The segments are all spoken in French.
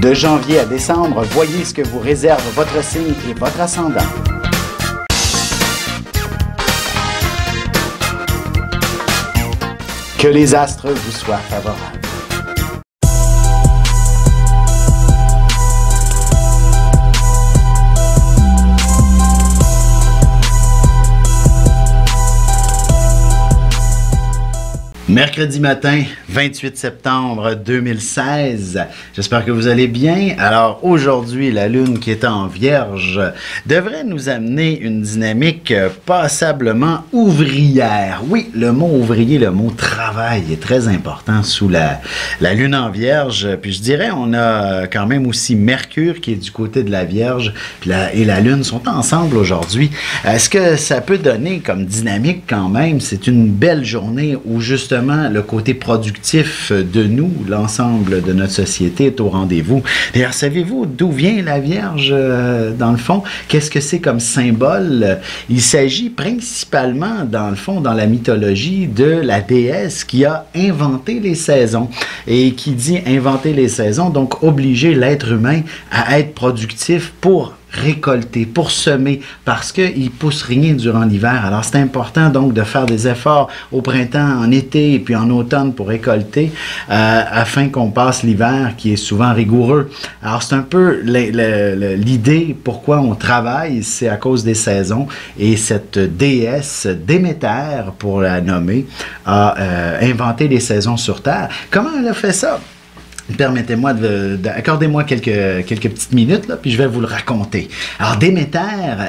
De janvier à décembre, voyez ce que vous réserve votre signe et votre ascendant. Que les astres vous soient favorables. Mercredi matin, 28 septembre 2016. J'espère que vous allez bien. Alors aujourd'hui, la Lune qui est en Vierge devrait nous amener une dynamique passablement ouvrière. Oui, le mot ouvrier, le mot travail est très important sous la Lune en Vierge. Puis je dirais, on a quand même aussi Mercure qui est du côté de la Vierge puis et la Lune sont ensemble aujourd'hui. Est-ce que ça peut donner comme dynamique quand même? C'est une belle journée où justement le côté productif de nous, l'ensemble de notre société est au rendez-vous. D'ailleurs, savez-vous d'où vient la Vierge dans le fond? Qu'est-ce que c'est comme symbole? Il s'agit principalement, dans le fond, dans la mythologie, de la déesse qui a inventé les saisons. Et qui dit inventer les saisons, donc obliger l'être humain à être productif pour récolter, pour semer, parce qu'il ne pousse rien durant l'hiver. Alors, c'est important donc de faire des efforts au printemps, en été et puis en automne pour récolter afin qu'on passe l'hiver qui est souvent rigoureux. Alors, c'est un peu l'idée pourquoi on travaille, c'est à cause des saisons et cette déesse Déméter, pour la nommer, a inventé les saisons sur Terre. Comment elle a fait ça? Permettez-moi accordez-moi quelques petites minutes, là, puis je vais vous le raconter. Alors, Déméter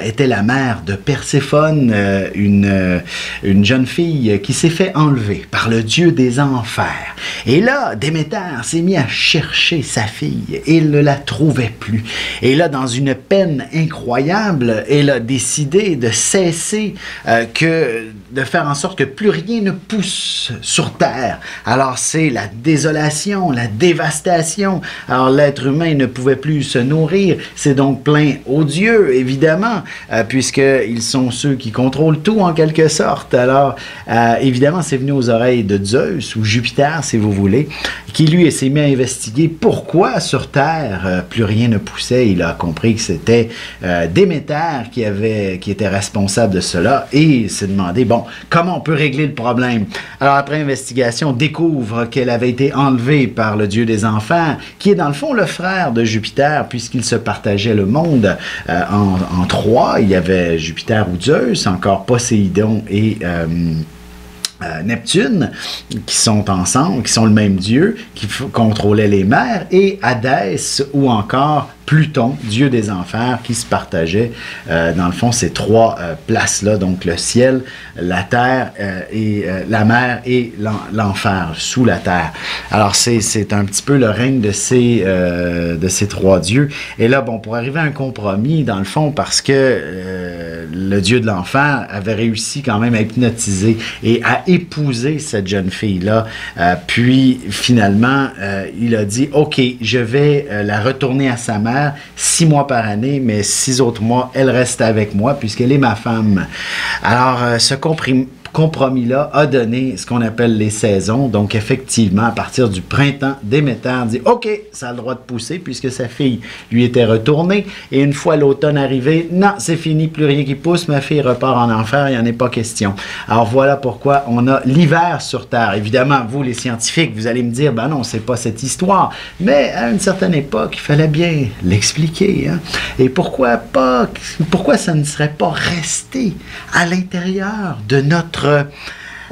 était la mère de Perséphone, une jeune fille qui s'est fait enlever par le dieu des enfers. Et là, Déméter s'est mis à chercher sa fille et il ne la trouvait plus. Et là, dans une peine incroyable, elle a décidé de cesser de faire en sorte que plus rien ne pousse sur Terre. Alors, c'est la désolation, la dévastation. Alors, l'être humain ne pouvait plus se nourrir. C'est donc plein aux dieux, évidemment, puisqu'ils sont ceux qui contrôlent tout, en quelque sorte. Alors, évidemment, c'est venu aux oreilles de Zeus, ou Jupiter, si vous voulez, qui, lui, s'est mis à investiguer pourquoi, sur Terre, plus rien ne poussait. Il a compris que c'était Déméter qui était responsable de cela, et il s'est demandé, bon, comment on peut régler le problème? Alors, après investigation, on découvre qu'elle avait été enlevée par le dieu des enfers, qui est dans le fond le frère de Jupiter, puisqu'il se partageait le monde en trois. Il y avait Jupiter ou Zeus, encore Poséidon et Neptune, qui sont ensemble, qui sont le même dieu, qui contrôlait les mers, et Hadès ou encore Pluton, dieu des enfers, qui se partageait, dans le fond, ces trois places-là, donc le ciel, la terre, et la mer et l'enfer, sous la terre. Alors, c'est un petit peu le règne de ces trois dieux. Et là, bon, pour arriver à un compromis, dans le fond, parce que le dieu de l'enfer avait réussi quand même à hypnotiser et à épouser cette jeune fille-là, puis finalement, il a dit, OK, je vais la retourner à sa mère, 6 mois par année, mais 6 autres mois, elle reste avec moi puisqu'elle est ma femme. Alors, ce compromis-là a donné ce qu'on appelle les saisons. Donc, effectivement, à partir du printemps, Déméter dit « OK, ça a le droit de pousser puisque sa fille lui était retournée. Et une fois l'automne arrivé, non, c'est fini, plus rien qui pousse, ma fille repart en enfer, il n'y en est pas question. » Alors, voilà pourquoi on a l'hiver sur Terre. Évidemment, vous, les scientifiques, vous allez me dire « Ben non, c'est pas cette histoire. » Mais à une certaine époque, il fallait bien l'expliquer. Hein? Et pourquoi ça ne serait pas resté à l'intérieur de notre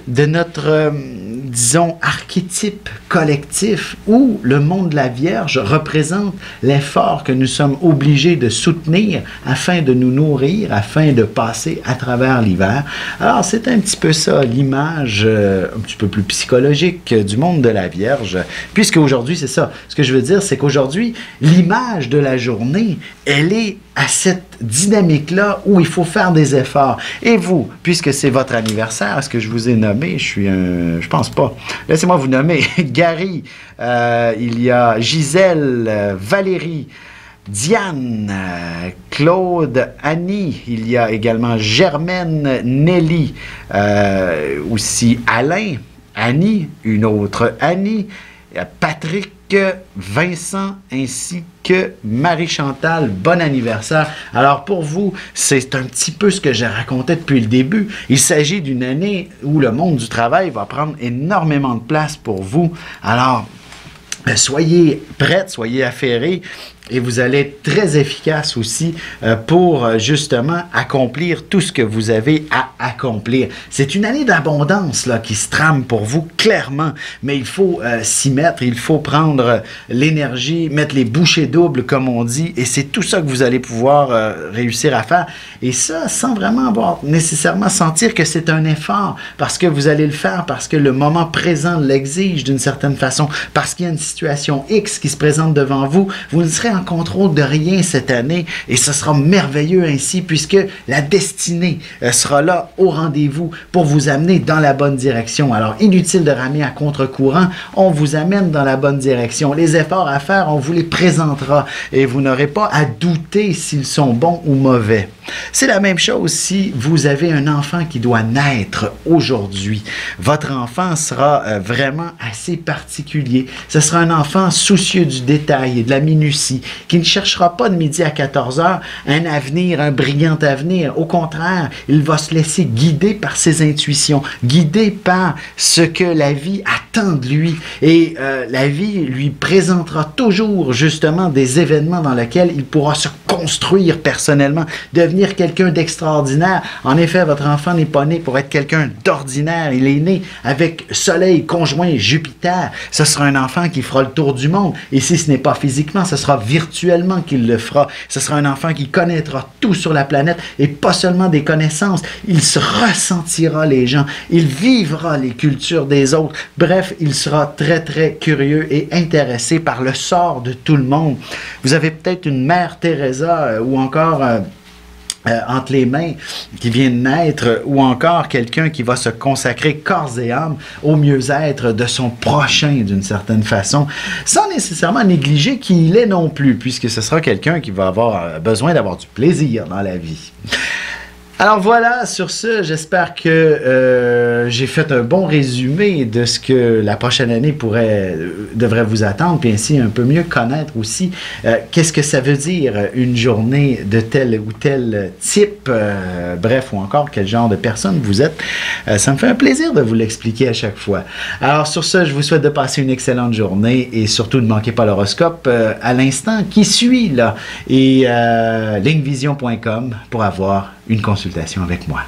disons, archétype collectif où le monde de la Vierge représente l'effort que nous sommes obligés de soutenir afin de nous nourrir, afin de passer à travers l'hiver. Alors, c'est un petit peu ça, l'image un petit peu plus psychologique du monde de la Vierge, puisque aujourd'hui, c'est ça. Ce que je veux dire, c'est qu'aujourd'hui, l'image de la journée, elle est à cette dynamique-là où il faut faire des efforts. Et vous, puisque c'est votre anniversaire, est-ce que je vous ai nommé? Je pense pas. Laissez-moi vous nommer. Gary, il y a Gisèle, Valérie, Diane, Claude, Annie, il y a également Germaine, Nelly, aussi Alain, Annie, une autre Annie, Patrick, Vincent ainsi que Marie-Chantal. Bon anniversaire. Alors pour vous, c'est un petit peu ce que j'ai raconté depuis le début. Il s'agit d'une année où le monde du travail va prendre énormément de place pour vous. Alors, soyez prêts, soyez affairés. Et vous allez être très efficace aussi pour justement accomplir tout ce que vous avez à accomplir. C'est une année d'abondance là qui se trame pour vous, clairement, mais il faut s'y mettre, il faut prendre l'énergie, mettre les bouchées doubles, comme on dit, et c'est tout ça que vous allez pouvoir réussir à faire. Et ça, sans vraiment avoir nécessairement sentir que c'est un effort, parce que vous allez le faire, parce que le moment présent l'exige d'une certaine façon, parce qu'il y a une situation X qui se présente devant vous, vous ne serez en contrôle de rien cette année et ce sera merveilleux ainsi puisque la destinée sera là au rendez-vous pour vous amener dans la bonne direction. Alors, inutile de ramer à contre-courant, on vous amène dans la bonne direction. Les efforts à faire, on vous les présentera et vous n'aurez pas à douter s'ils sont bons ou mauvais. C'est la même chose si vous avez un enfant qui doit naître aujourd'hui. Votre enfant sera vraiment assez particulier. Ce sera un enfant soucieux du détail et de la minutie, qui ne cherchera pas de midi à 14 heures un avenir, un brillant avenir. Au contraire, il va se laisser guider par ses intuitions, guider par ce que la vie attend de lui. Et la vie lui présentera toujours justement des événements dans lesquels il pourra se construire personnellement, devenir quelqu'un d'extraordinaire. En effet, votre enfant n'est pas né pour être quelqu'un d'ordinaire. Il est né avec Soleil conjoint Jupiter. Ce sera un enfant qui fera le tour du monde. Et si ce n'est pas physiquement, ce sera virtuellement qu'il le fera. Ce sera un enfant qui connaîtra tout sur la planète et pas seulement des connaissances. Il se ressentira les gens. Il vivra les cultures des autres. Bref, il sera très, très curieux et intéressé par le sort de tout le monde. Vous avez peut-être une mère Teresa ou encore entre les mains qui vient de naître ou encore quelqu'un qui va se consacrer corps et âme au mieux-être de son prochain d'une certaine façon, sans nécessairement négliger qui il est non plus, puisque ce sera quelqu'un qui va avoir besoin d'avoir du plaisir dans la vie. Alors voilà, sur ce, j'espère que j'ai fait un bon résumé de ce que la prochaine année devrait vous attendre, puis ainsi un peu mieux connaître aussi qu'est-ce que ça veut dire une journée de tel ou tel type, bref, ou encore quel genre de personne vous êtes. Ça me fait un plaisir de vous l'expliquer à chaque fois. Alors sur ce, je vous souhaite de passer une excellente journée et surtout ne manquez pas l'horoscope à l'instant qui suit là et linkvision.com pour avoir une consultation avec moi.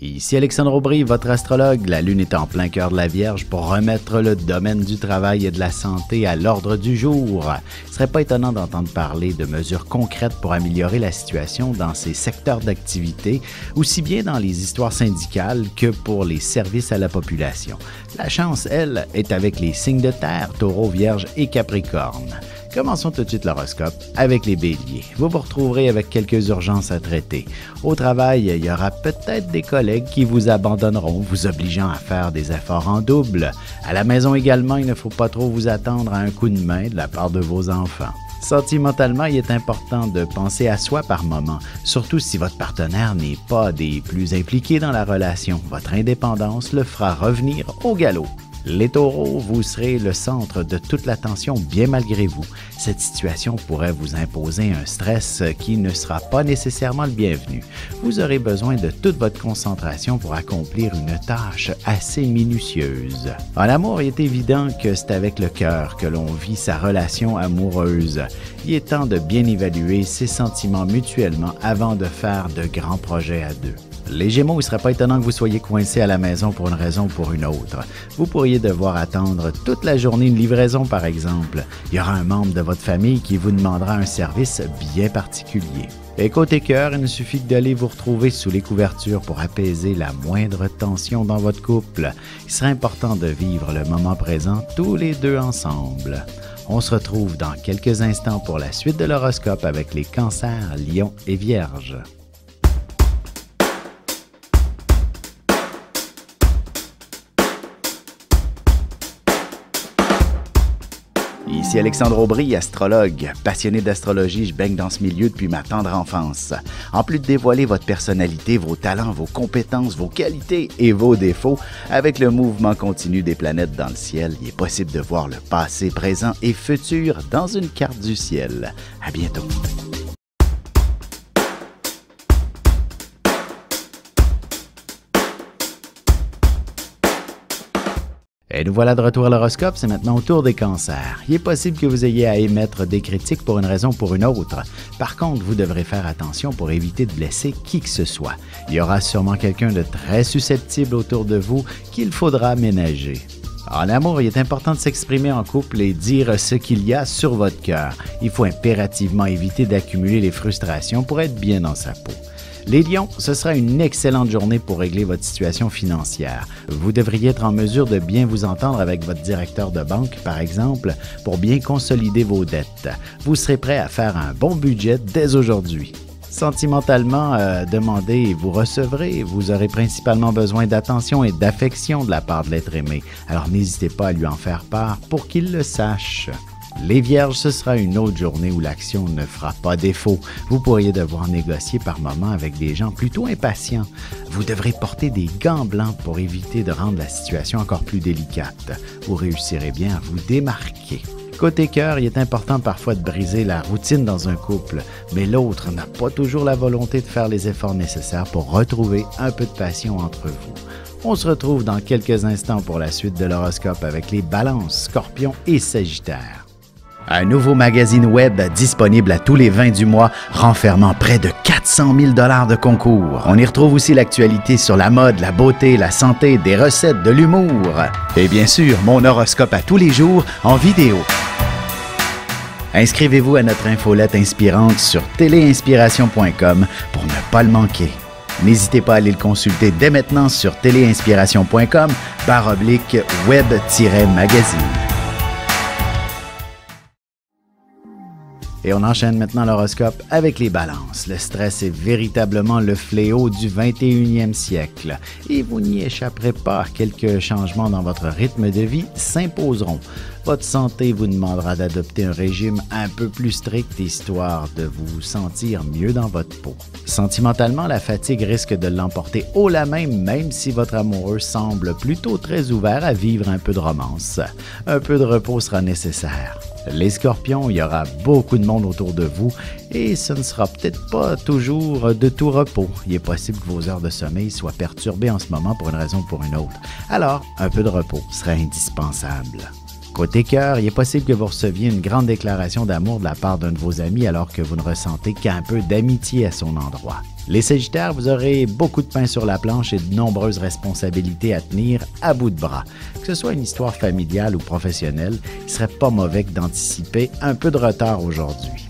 Ici Alexandre Aubry, votre astrologue. La Lune est en plein cœur de la Vierge pour remettre le domaine du travail et de la santé à l'ordre du jour. Il ne serait pas étonnant d'entendre parler de mesures concrètes pour améliorer la situation dans ces secteurs d'activité, aussi bien dans les histoires syndicales que pour les services à la population. La chance, elle, est avec les signes de terre, Taureau, Vierge et Capricorne. Commençons tout de suite l'horoscope avec les béliers. Vous vous retrouverez avec quelques urgences à traiter. Au travail, il y aura peut-être des collègues qui vous abandonneront, vous obligeant à faire des efforts en double. À la maison également, il ne faut pas trop vous attendre à un coup de main de la part de vos enfants. Sentimentalement, il est important de penser à soi par moment, surtout si votre partenaire n'est pas des plus impliqués dans la relation. Votre indépendance le fera revenir au galop. Les taureaux, vous serez le centre de toute l'attention bien malgré vous. Cette situation pourrait vous imposer un stress qui ne sera pas nécessairement le bienvenu. Vous aurez besoin de toute votre concentration pour accomplir une tâche assez minutieuse. En amour, il est évident que c'est avec le cœur que l'on vit sa relation amoureuse. Il est temps de bien évaluer ses sentiments mutuellement avant de faire de grands projets à deux. Les Gémeaux, il ne serait pas étonnant que vous soyez coincés à la maison pour une raison ou pour une autre. Vous pourriez devoir attendre toute la journée une livraison, par exemple. Il y aura un membre de votre famille qui vous demandera un service bien particulier. Et côté cœur, il ne suffit que d'aller vous retrouver sous les couvertures pour apaiser la moindre tension dans votre couple. Il serait important de vivre le moment présent tous les deux ensemble. On se retrouve dans quelques instants pour la suite de l'horoscope avec les cancers, lions et vierges. Ici Alexandre Aubry, astrologue. Passionné d'astrologie, je baigne dans ce milieu depuis ma tendre enfance. En plus de dévoiler votre personnalité, vos talents, vos compétences, vos qualités et vos défauts, avec le mouvement continu des planètes dans le ciel, il est possible de voir le passé, présent et futur dans une carte du ciel. À bientôt. Et nous voilà de retour à l'horoscope, c'est maintenant au tour des cancers. Il est possible que vous ayez à émettre des critiques pour une raison ou pour une autre. Par contre, vous devrez faire attention pour éviter de blesser qui que ce soit. Il y aura sûrement quelqu'un de très susceptible autour de vous qu'il faudra ménager. En amour, il est important de s'exprimer en couple et dire ce qu'il y a sur votre cœur. Il faut impérativement éviter d'accumuler les frustrations pour être bien dans sa peau. Les lions, ce sera une excellente journée pour régler votre situation financière. Vous devriez être en mesure de bien vous entendre avec votre directeur de banque, par exemple, pour bien consolider vos dettes. Vous serez prêt à faire un bon budget dès aujourd'hui. Sentimentalement, demandez et vous recevrez. Vous aurez principalement besoin d'attention et d'affection de la part de l'être aimé. Alors n'hésitez pas à lui en faire part pour qu'il le sache. Les Vierges, ce sera une autre journée où l'action ne fera pas défaut. Vous pourriez devoir négocier par moments avec des gens plutôt impatients. Vous devrez porter des gants blancs pour éviter de rendre la situation encore plus délicate. Vous réussirez bien à vous démarquer. Côté cœur, il est important parfois de briser la routine dans un couple, mais l'autre n'a pas toujours la volonté de faire les efforts nécessaires pour retrouver un peu de passion entre vous. On se retrouve dans quelques instants pour la suite de l'horoscope avec les Balances, Scorpions et Sagittaires. Un nouveau magazine web disponible à tous les 20 du mois, renfermant près de 400 000 $ de concours. On y retrouve aussi l'actualité sur la mode, la beauté, la santé, des recettes, de l'humour. Et bien sûr, mon horoscope à tous les jours en vidéo. Inscrivez-vous à notre infolette inspirante sur téléinspiration.com pour ne pas le manquer. N'hésitez pas à aller le consulter dès maintenant sur téléinspiration.com/web-magazine. Et on enchaîne maintenant l'horoscope avec les Balances. Le stress est véritablement le fléau du 21e siècle. Et vous n'y échapperez pas. Quelques changements dans votre rythme de vie s'imposeront. Votre santé vous demandera d'adopter un régime un peu plus strict histoire de vous sentir mieux dans votre peau. Sentimentalement, la fatigue risque de l'emporter haut la main, même si votre amoureux semble plutôt très ouvert à vivre un peu de romance. Un peu de repos sera nécessaire. Les Scorpions, il y aura beaucoup de monde autour de vous et ce ne sera peut-être pas toujours de tout repos. Il est possible que vos heures de sommeil soient perturbées en ce moment pour une raison ou pour une autre. Alors, un peu de repos sera indispensable. Côté cœur, il est possible que vous receviez une grande déclaration d'amour de la part d'un de vos amis alors que vous ne ressentez qu'un peu d'amitié à son endroit. Les Sagittaires, vous aurez beaucoup de pain sur la planche et de nombreuses responsabilités à tenir à bout de bras. Que ce soit une histoire familiale ou professionnelle, il ne serait pas mauvais d'anticiper un peu de retard aujourd'hui.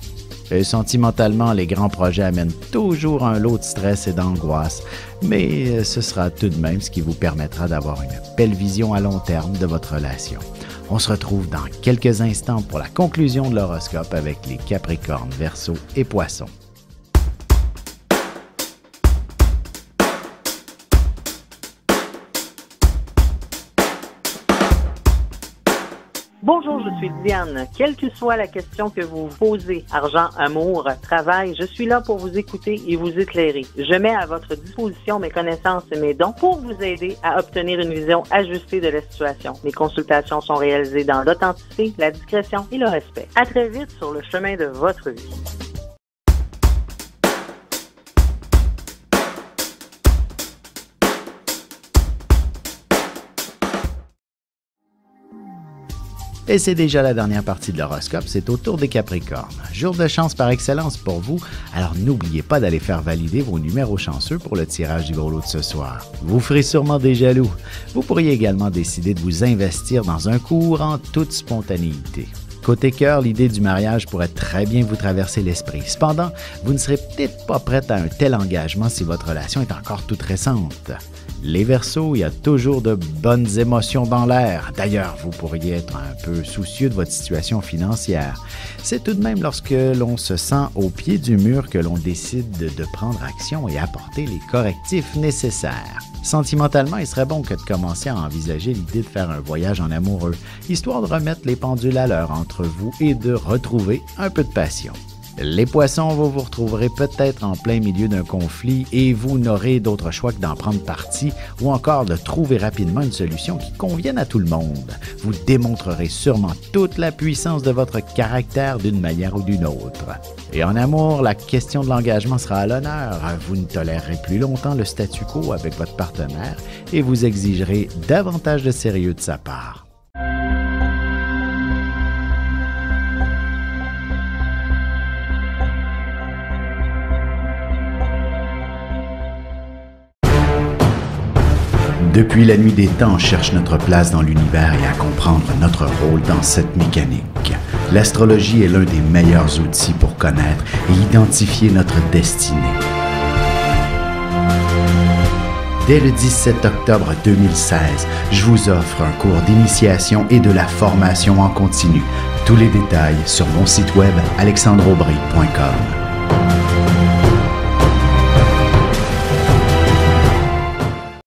Sentimentalement, les grands projets amènent toujours un lot de stress et d'angoisse, mais ce sera tout de même ce qui vous permettra d'avoir une belle vision à long terme de votre relation. On se retrouve dans quelques instants pour la conclusion de l'horoscope avec les Capricornes, Verseaux et Poissons. Bonjour, je suis Diane. Quelle que soit la question que vous posez, argent, amour, travail, je suis là pour vous écouter et vous éclairer. Je mets à votre disposition mes connaissances et mes dons pour vous aider à obtenir une vision ajustée de la situation. Mes consultations sont réalisées dans l'authenticité, la discrétion et le respect. À très vite sur le chemin de votre vie. Et c'est déjà la dernière partie de l'horoscope, c'est au tour des Capricornes. Jour de chance par excellence pour vous, alors n'oubliez pas d'aller faire valider vos numéros chanceux pour le tirage du gros lot de ce soir. Vous ferez sûrement des jaloux. Vous pourriez également décider de vous investir dans un cours en toute spontanéité. Côté cœur, l'idée du mariage pourrait très bien vous traverser l'esprit. Cependant, vous ne serez peut-être pas prête à un tel engagement si votre relation est encore toute récente. Les Verseaux, il y a toujours de bonnes émotions dans l'air. D'ailleurs, vous pourriez être un peu soucieux de votre situation financière. C'est tout de même lorsque l'on se sent au pied du mur que l'on décide de prendre action et apporter les correctifs nécessaires. Sentimentalement, il serait bon que de commencer à envisager l'idée de faire un voyage en amoureux, histoire de remettre les pendules à l'heure entre vous et de retrouver un peu de passion. Les poissons, vous vous retrouverez peut-être en plein milieu d'un conflit et vous n'aurez d'autre choix que d'en prendre parti ou encore de trouver rapidement une solution qui convienne à tout le monde. Vous démontrerez sûrement toute la puissance de votre caractère d'une manière ou d'une autre. Et en amour, la question de l'engagement sera à l'honneur. Vous ne tolérerez plus longtemps le statu quo avec votre partenaire et vous exigerez davantage de sérieux de sa part. Depuis la nuit des temps, on cherche notre place dans l'univers et à comprendre notre rôle dans cette mécanique. L'astrologie est l'un des meilleurs outils pour connaître et identifier notre destinée. Dès le 17 octobre 2016, je vous offre un cours d'initiation et de la formation en continu. Tous les détails sur mon site web alexandreaubry.com.